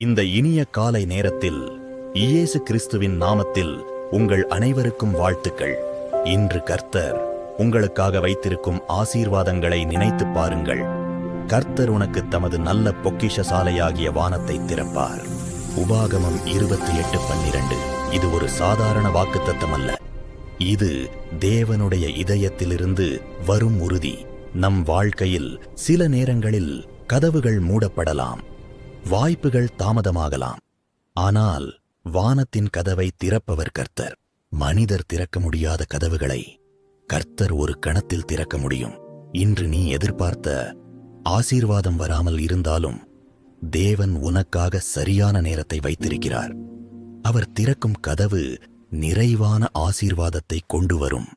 இந்த இனிய காலை நேரத்தில் இயேசு கிறிஸ்துவின் நாமத்தில் உங்கள் அனைவருக்கும் வாழ்த்துக்கள். இன்று கர்த்தர் உங்களுக்காக வைத்திருக்கும் ஆசீர்வாதங்களை நினைத்து பாருங்கள். கர்த்தர் உனக்கு தமது நல்ல பொக்கிஷசாலையாகிய வானத்தை திறப்பார். உபாகமம் 28:12. இது ஒரு சாதாரண வாக்குத்தத்தம் அல்ல. இது தேவனுடைய இதயத்திலிருந்து வரும் உறுதி. நம் வாழ்க்கையில் சில நேரங்களில் கதவுகள் மூடப்படலாம், வாய்ப்புகள் தாமதமாகலாம். ஆனால் வானத்தின் கதவை திறப்பவர் கர்த்தர். மனிதர் திறக்க முடியாத கதவுகளை கர்த்தர் ஒரு கணத்தில் திறக்க முடியும். இன்று நீ எதிர்பார்த்த ஆசீர்வாதம் வராமல் இருந்தாலும் தேவன் உனக்காக சரியான நேரத்தை வைத்திருக்கிறார். அவர் திறக்கும் கதவு நிறைவான ஆசீர்வாதத்தை கொண்டு வரும்.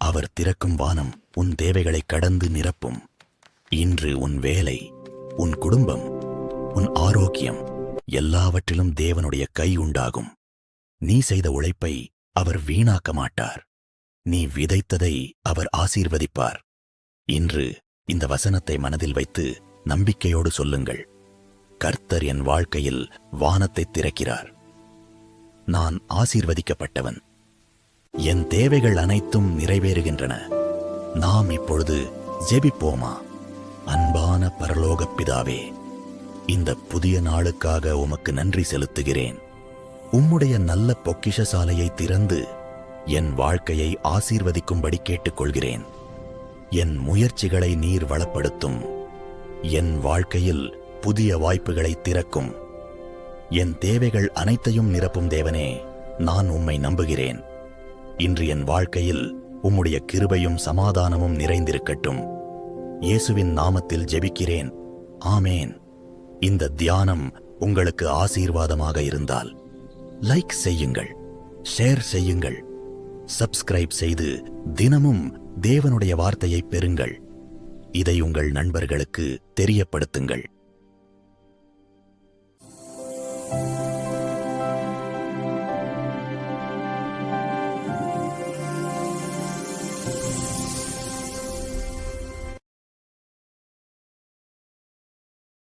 அவர் திறக்கும் வானம் உன் தேவைகளை கடந்து நிரப்பும். இன்று உன் வேலை, உன் குடும்பம், உன் ஆரோக்கியம் எல்லாவற்றிலும் தேவனுடைய கை உண்டாகும். நீ செய்த உழைப்பை அவர் வீணாக்க மாட்டார். நீ விதைத்ததை அவர் ஆசீர்வதிப்பார். இன்று இந்த வசனத்தை மனதில் வைத்து நம்பிக்கையோடு சொல்லுங்கள். கர்த்தர் என் வாழ்க்கையில் வானத்தை திறக்கிறார். நான் ஆசீர்வதிக்கப்பட்டவன். என் தேவைகள் அனைத்தும் நிறைவேறுகின்றன. நாம் இப்பொழுது ஜெபிப்போமா? அன்பான பரலோகப் பிதாவே, இந்த புதிய நாளுக்காக உமக்கு நன்றி செலுத்துகிறேன். உம்முடைய நல்ல பொக்கிஷசாலையை திறந்து என் வாழ்க்கையை ஆசீர்வதிக்கும்படி கேட்டுக்கொள்கிறேன். என் முயற்சிகளை நீர் வளப்படுத்தும். என் வாழ்க்கையில் புதிய வாய்ப்புகளை திறக்கும். என் தேவைகள் அனைத்தையும் நிரப்பும் தேவனே, நான் உம்மை நம்புகிறேன். இன்று என் வாழ்க்கையில் உம்முடைய கிருபையும் சமாதானமும் நிறைந்திருக்கட்டும். இயேசுவின் நாமத்தில் ஜெபிக்கிறேன். ஆமேன். இந்த தியானம் உங்களுக்கு ஆசீர்வாதமாக இருந்தால் லைக் செய்யுங்கள், ஷேர் செய்யுங்கள், சப்ஸ்கிரைப் செய்து தினமும் தேவனுடைய வார்த்தையை பெறுங்கள். இதை உங்கள் நண்பர்களுக்கு தெரியப்படுத்துங்கள்.